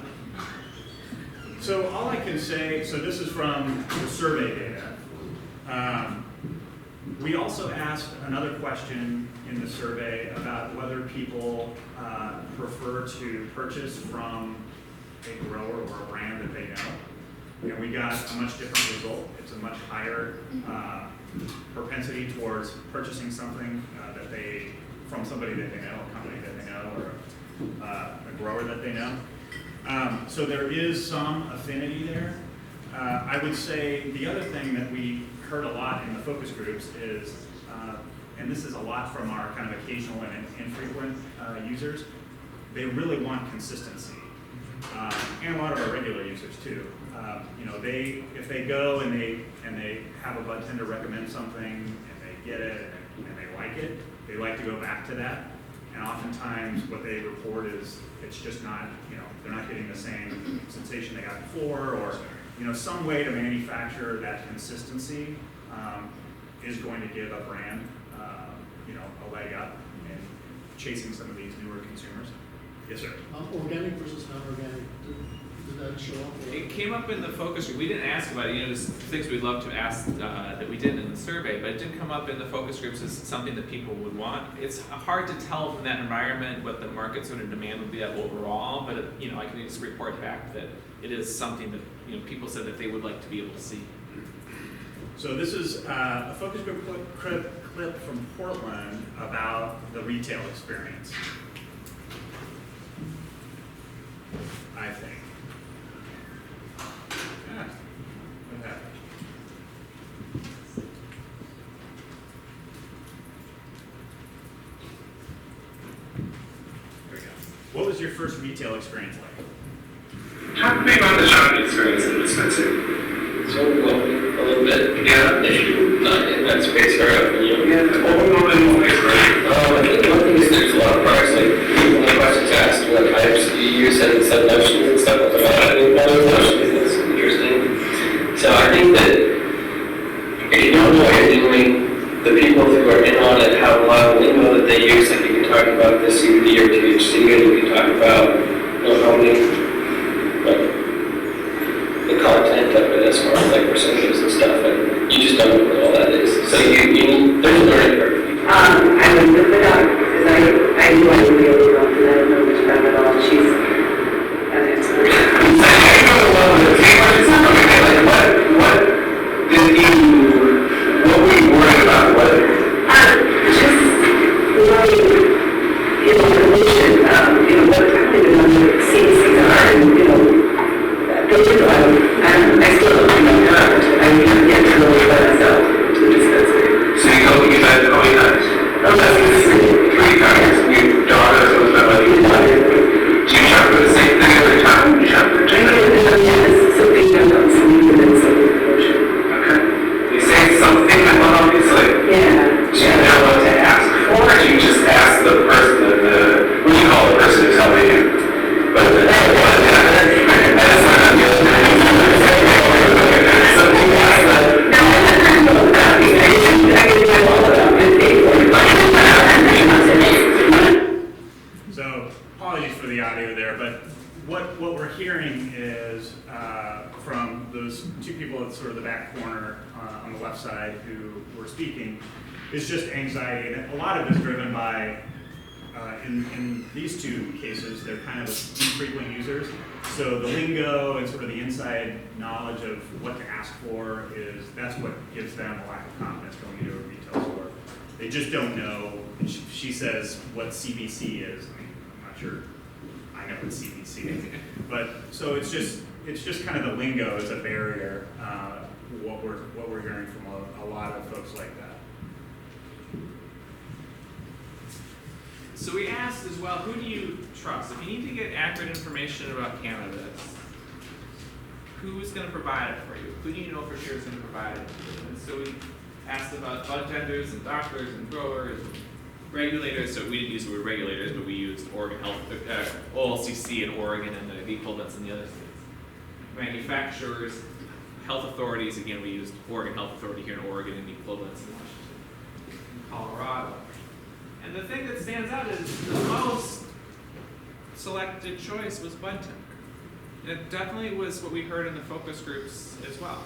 So all I can say, so this is from the survey data. We also asked another question in the survey about whether people prefer to purchase from a grower or a brand that they know. And we got a much different result. It's a much higher propensity towards purchasing something from somebody that they know, a company that they know, or a grower that they know. So there is some affinity there. I would say the other thing that we heard a lot in the focus groups is, and this is a lot from our kind of occasional and infrequent users, they really want consistency. And a lot of our regular users too. You know, if they go and they have a bud tender recommend something and they get it and they like it, they like to go back to that. And oftentimes what they report is it's just not, you know, they're not getting the same sensation they got before, or, you know, some way to manufacture that consistency is going to give a brand, you know, a leg up in chasing some of these newer consumers. Yes, sir. Organic versus non-organic, did that show up? It came up in the focus group. We didn't ask about it. You know, there's things we'd love to ask that we didn't in the survey, but it didn't come up in the focus groups as something that people would want. It's hard to tell from that environment what the market sort of demand would be at overall, but you know, I can just report back that it is something that, you know, people said that they would like to be able to see. So this is a focus group clip from Portland about the retail experience, I think. Yeah. What happened? There we go. What was your first retail experience like? Talk to me about the shopping experience in the dispensary. So, well, a little bit. Yeah, if you're not in that space very often, you don't get a little bit more experience. I think one thing is there's a lot of products, like, when the questions asked, what types do you use, and said lotions and stuff like that. I think that lotions is interesting. So I think that if you don't know what you're doing, the people who are in on it have a lot of lingo that they use. Like you can talk about the CBD or THC, and you can talk about, you know, how many, like, the content of it as far as like percentages and stuff, and you just don't know what all that is. So you need, there's a learning curve. I would look it up because I knew I would be able to go because I don't know much about it at all. She's an expert. What were you worried about? Just learning, you know, evolution, you know, what kind of CDCs are, and, you know, they do. I still don't know how I mean, I'm yet to really put myself to the dispensary. So you go to get that how many times? Oh, that's 3 times. Your daughter goes that way. Do you shop for the same thing every time? You shop for the same thing? Yes, something that comes from you and then something evolution. Okay. You say something, well, obviously. Yeah. Do you know what to ask for, or do you just ask the person, what do you call the person who's helping you? But So, apologies for the audio there, but what we're hearing is from those two people at sort of the back corner on the left side who were speaking, is just anxiety. And a lot of it is driven by, in these two cases, they're kind of infrequent users. So the lingo and sort of the inside knowledge of what to ask for that's what gives them a lack of confidence going into a retail store. They just don't know. She says what CBC is. I mean, I'm not sure I know what CBC is, but so it's just kind of the lingo is a barrier. What we're hearing from a lot of folks like that. So we asked as well, who do you trust? If you need to get accurate information about cannabis, who's going to provide it for you? Who do you know for sure is going to provide it? And so we asked about bud tenders and doctors and growers, and regulators. So we didn't use the word regulators, but we used Oregon Health, OLCC in Oregon and the equivalents in the other states. Manufacturers, health authorities. Again, we used Oregon Health Authority here in Oregon and the equivalents in Washington, and Colorado. And the thing that stands out is the most selected choice was bud tender. And it definitely was what we heard in the focus groups as well.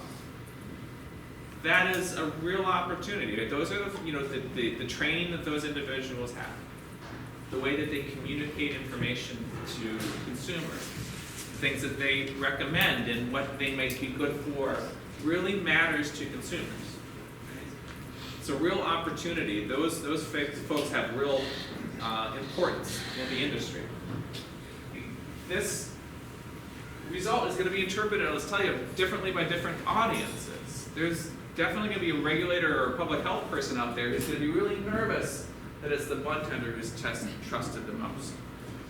That is a real opportunity. Those are the training that those individuals have, the way that they communicate information to consumers, things that they recommend and what they might be good for really matters to consumers. It's a real opportunity. Those folks have real importance in the industry. This result is going to be interpreted, let's tell you, differently by different audiences. There's definitely gonna be a regulator or a public health person out there who's gonna be really nervous that it's the bud tender who's trusted the most.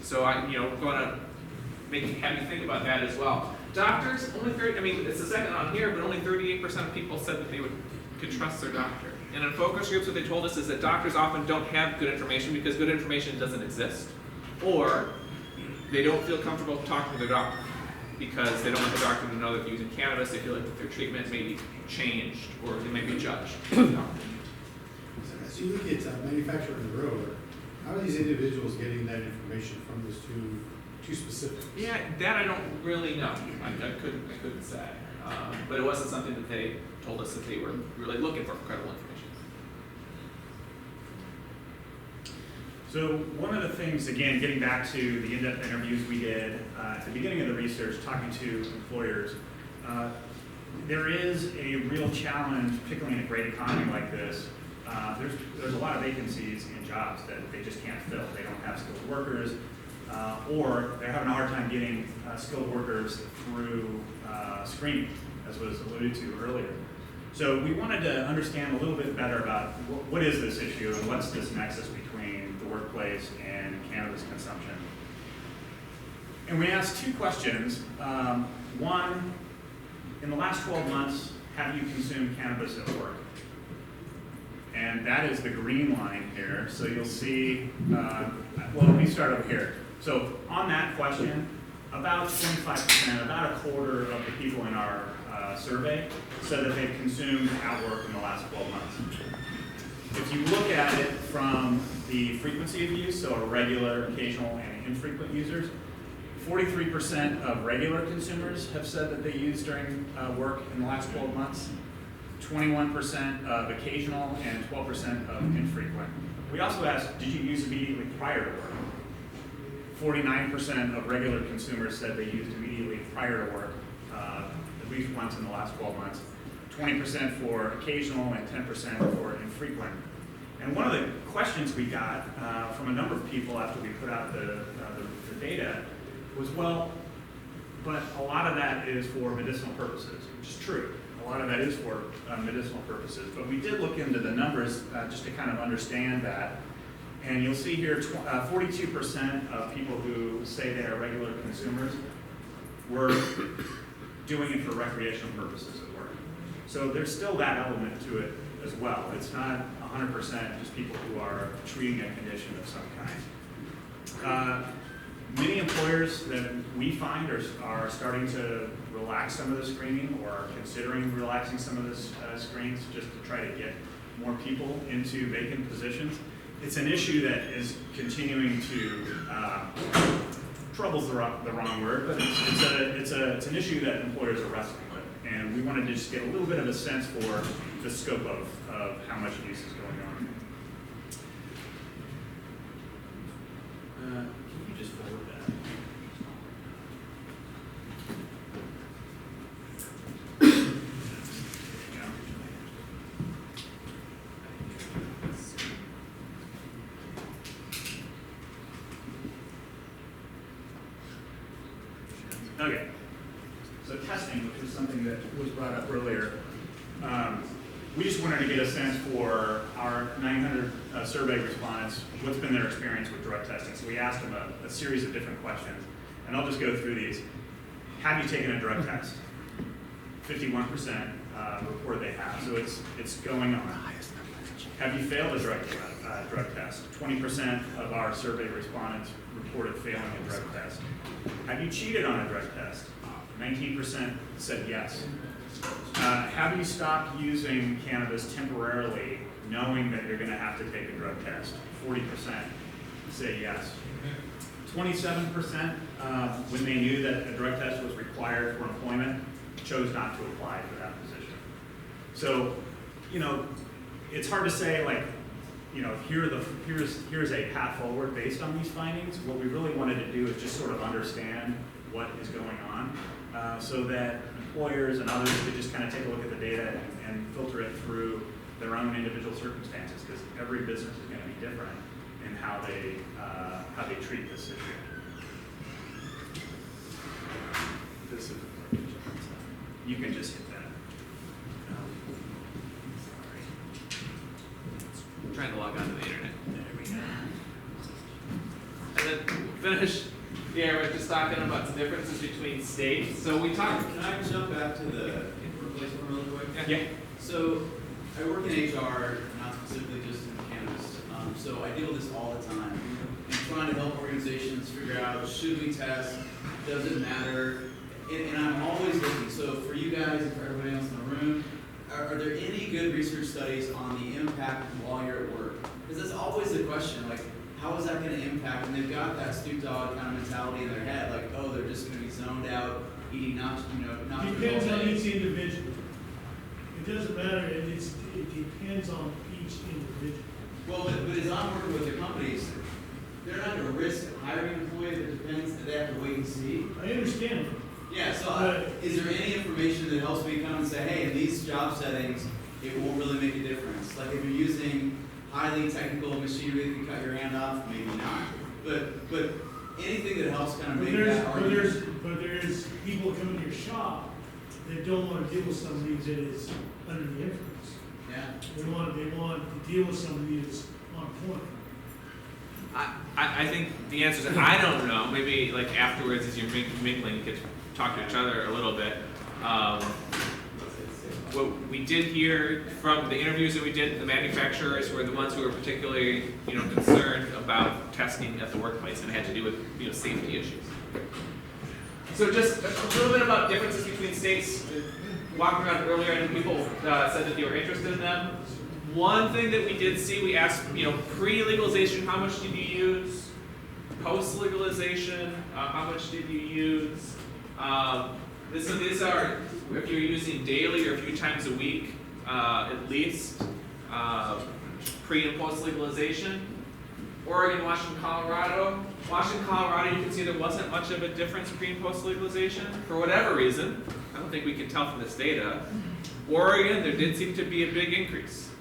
So I, gonna have you think about that as well. Doctors, only 30, I mean, it's the second on here, but only 38% of people said that they could trust their doctor. And in focus groups, what they told us is that doctors often don't have good information because good information doesn't exist, or they don't feel comfortable talking to their doctor because they don't want the doctor to know that they're using cannabis. They feel like their treatment may be changed or they may be judged. So as you look at manufacturer and grower, how are these individuals getting that information from those two specifics? Yeah, that I don't really know. I couldn't say. But it wasn't something that they told us that they were really looking for credible information. So one of the things, again, getting back to the in-depth interviews we did at the beginning of the research, talking to employers, there is a real challenge, particularly in a great economy like this. There's a lot of vacancies in jobs that they just can't fill. They don't have skilled workers, or they're having a hard time getting skilled workers through screening, as was alluded to earlier. So we wanted to understand a little bit better about what is this issue and what's this nexus between the workplace and cannabis consumption. And we asked two questions. One, in the last 12 months, have you consumed cannabis at work? And that is the green line here. So you'll see, well, let me start over here. So on that question, about 25%, about a quarter of the people in our survey said that they've consumed at work in the last 12 months. If you look at it from the frequency of use, so a regular, occasional, and infrequent users, 43% of regular consumers have said that they used during work in the last 12 months, 21% of occasional, and 12% of infrequent. We also asked, did you use immediately prior to work? 49% of regular consumers said they used immediately prior to work, at least once in the last 12 months, 20% for occasional, and 10% for infrequent. And one of the questions we got from a number of people after we put out the data was, well, but a lot of that is for medicinal purposes, which is true. A lot of that is for medicinal purposes. But we did look into the numbers just to kind of understand that. And you'll see here 42% of people who say they are regular consumers were doing it for recreational purposes at work. So there's still that element to it as well. It's not 100% just people who are treating a condition of some kind. Many employers that we find are starting to relax some of the screening or are considering relaxing some of the screens just to try to get more people into vacant positions. It's an issue that is continuing to, trouble's the wrong word, but it's an issue that employers are wrestling with. And we wanted to just get a little bit of a sense for the scope of how much use is going on. Can you just forward that? Okay, so testing, which was something that was brought up earlier, we just wanted to get a sense for our 900 survey respondents, what's been their experience with drug testing. So we asked them a series of different questions, and I'll just go through these. Have you taken a drug test? 51% report they have, so it's going on. Have you failed a drug test? 20% of our survey respondents reported failing a drug test. Have you cheated on a drug test? 19% said yes. Have you stopped using cannabis temporarily, knowing that you're going to have to take a drug test? 40% say yes. 27%, when they knew that a drug test was required for employment, chose not to apply for that position. So, it's hard to say, like, here's a path forward based on these findings. What we really wanted to do is just sort of understand what is going on, so that employers and others could just kind of take a look at the data and filter it through their own individual circumstances, because every business is going to be different in how they treat this issue. You can just hit that. trying to log on to the internet. There we go. And then finish, yeah, we're just talking about the differences between states. So we talked. Can I jump back to the workplace one real quick? Yeah. So I work in HR, not specifically just in cannabis. So I deal with this all the time. I'm trying to help organizations figure out, should we test? Does it matter? And I'm always looking. So for you guys and for everybody else in the room, are there any good research studies on the impact while you're at work? Because that's always the question, like, how is that going to impact? And they've got that Snoop Dogg kind of mentality in their head, like, oh, they're just going to be zoned out, eating not Depends on each individual. It doesn't matter, it depends on each individual. Well, but as I'm working with the companies, they're not going to risk hiring an employee that depends, that they have to wait and see. I understand. Yeah, so is there any information that helps me come and say, hey, in these job settings, it won't really make a difference? Like if you're using highly technical machinery that can cut your hand off, maybe not. But anything that helps kind of make that argument. But there's people come to your shop that don't want to deal with somebody that is under the influence. Yeah. They want to deal with somebody that's on point. I think the answer is I don't know. Maybe like afterwards, as you're mingling, you could talk to each other a little bit. What we did hear from the interviews that we did, the manufacturers were the ones who were particularly, concerned about testing at the workplace, and it had to do with, safety issues. So just a little bit about differences between states. Walking around earlier, and people said that they were interested in them. One thing that we did see, we asked, pre-legalization, how much did you use? Post-legalization, how much did you use? These are, if you're using daily or a few times a week, at least, pre and post-legalization. Oregon, Washington, Colorado. Washington, Colorado, you can see there wasn't much of a difference pre and post-legalization. For whatever reason, I don't think we can tell from this data. Oregon, there did seem to be a big increase.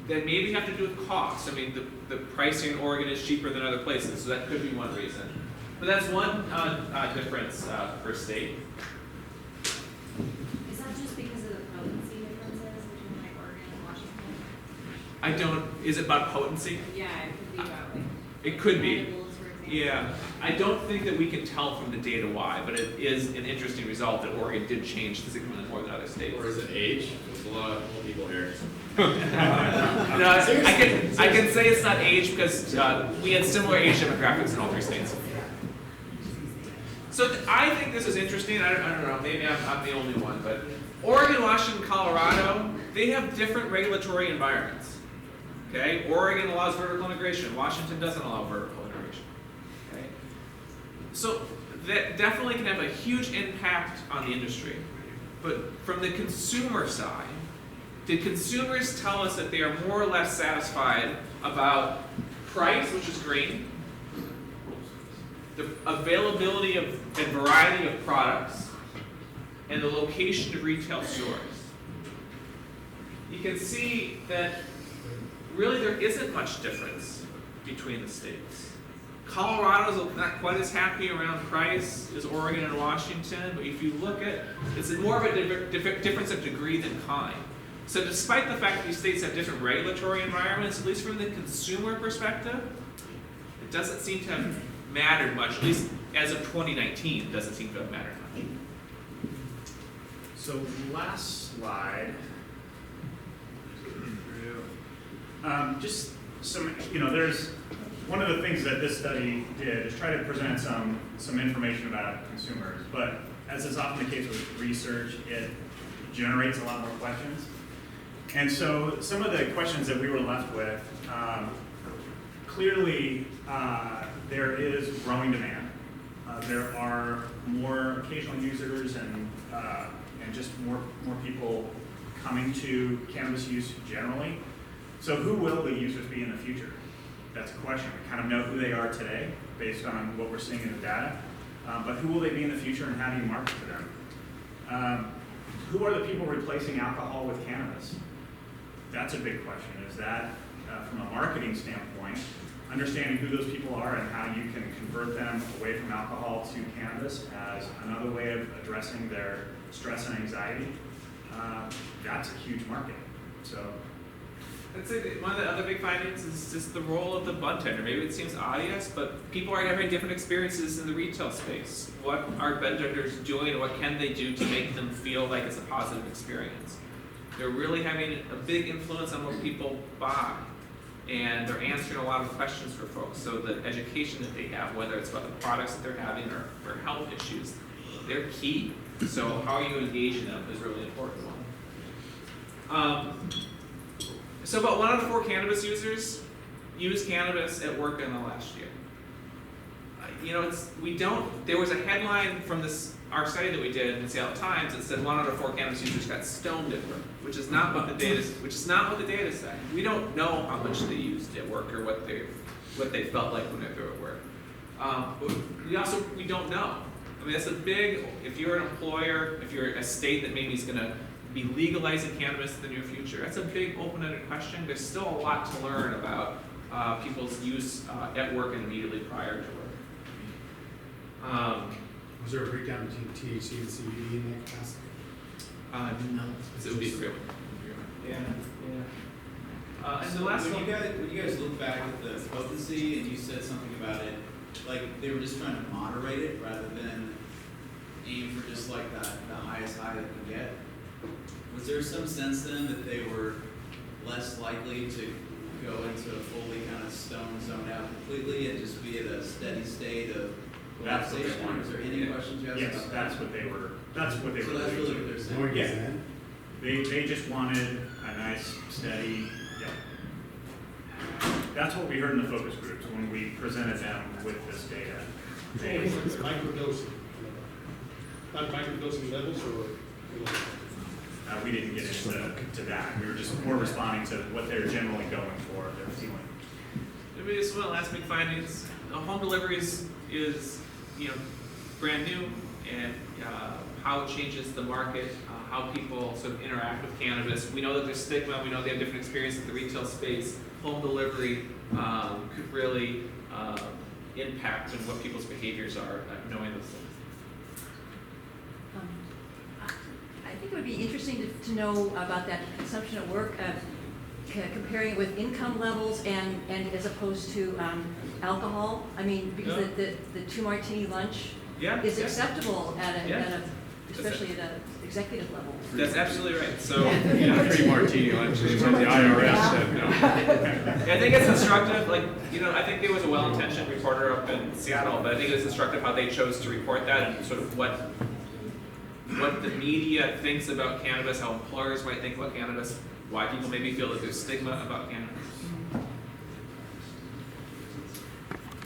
That maybe have to do with cost. I mean, the pricing in Oregon is cheaper than other places, so that could be one reason. But that's one difference per state. Is that just because of the potency differences between like Oregon and Washington? I don't, is it about potency? Yeah, it could be about like. It could be. edibles, for example. Yeah, I don't think that we can tell from the data why, but it is an interesting result that Oregon did change significantly more than other states. Or is it age? There's a lot of old people here. No, I can say it's not age because we had similar age demographics in all three states. So I think this is interesting. I don't know, maybe I'm the only one, but Oregon, Washington, Colorado, they have different regulatory environments. Okay, Oregon allows vertical integration. Washington doesn't allow vertical integration. Okay, so that definitely can have a huge impact on the industry. But from the consumer side, did consumers tell us that they are more or less satisfied about price, which is green, the availability of and variety of products, and the location of retail stores? You can see that really there isn't much difference between the states. Colorado's not quite as happy around price as Oregon and Washington, but if you look at, it's more of a difference of degree than kind. So despite the fact that these states have different regulatory environments, at least from the consumer perspective, it doesn't seem to have mattered much, at least as of 2019, it doesn't seem to have mattered much. So last slide. Just some, there's one of the things that this study did is try to present some information about consumers, but as is often the case with research, it generates a lot more questions. And so some of the questions that we were left with, clearly there is growing demand. There are more occasional users and just more people coming to cannabis use generally. So who will the users be in the future? That's a question. We kind of know who they are today based on what we're seeing in the data, but who will they be in the future and how do you market to them? Who are the people replacing alcohol with cannabis? That's a big question. Is that, from a marketing standpoint, understanding who those people are and how you can convert them away from alcohol to cannabis as another way of addressing their stress and anxiety, that's a huge market. So I'd say that one of the other big findings is just the role of the bud tender. Maybe it seems obvious, but people are having different experiences in the retail space. What are bud tenders doing, and what can they do to make them feel like it's a positive experience? They're really having a big influence on what people buy, and they're answering a lot of questions for folks. So the education that they have, whether it's about the products that they're having or health issues, they're key. So how you engage in them is a really important one. So about 1 out of 4 cannabis users use cannabis at work in the last year. There was a headline from our study that we did in the Seattle Times that said 1 out of 4 cannabis users got stoned at work, which is not what the data said. We don't know how much they used at work or what they felt like when they were at work. But we don't know. I mean, that's a big, if you're an employer, if you're a state that maybe is gonna be legalizing cannabis in the near future, that's a big open-ended question. There's still a lot to learn about people's use at work and immediately prior to work. Was there a breakdown between THC and CBD in that capacity? No. So it would be real. Yeah. And the last when one. you guys look back at the potency and you said something about it, like they were just trying to moderate it rather than aim for just like the highest high they could get. Was there some sense then that they were less likely to go into a fully kind of zoned out completely and just be at a steady state of That's what they relaxation? wanted. Was there any questions you have Yes, about that? that's what they were. So that's really what they're saying. No one gets Yeah. in? They just wanted a nice, steady, That's what we heard in the focus groups when we presented them with this data. Microdosing. Not microdosing levels or? We didn't get into that. We were just more responding to what they're generally going for, their feeling. Maybe this one of the last big findings. Home delivery is brand new, and how it changes the market, how people sort of interact with cannabis. We know that there's stigma. We know they have different experiences in the retail space. Home delivery could really impact on what people's behaviors are, knowing those things. I think it would be interesting to know about that consumption at work, comparing it with income levels and as opposed to alcohol. I mean, because the 2 martini lunch is acceptable especially at an executive level. That's absolutely right. So, 3 martini lunches, and the IRS said no. I think it's instructive. I think there was a well-intentioned reporter up in Seattle, but I think it's instructive how they chose to report that and sort of what the media thinks about cannabis, how employers might think about cannabis, why people maybe feel that there's stigma about cannabis.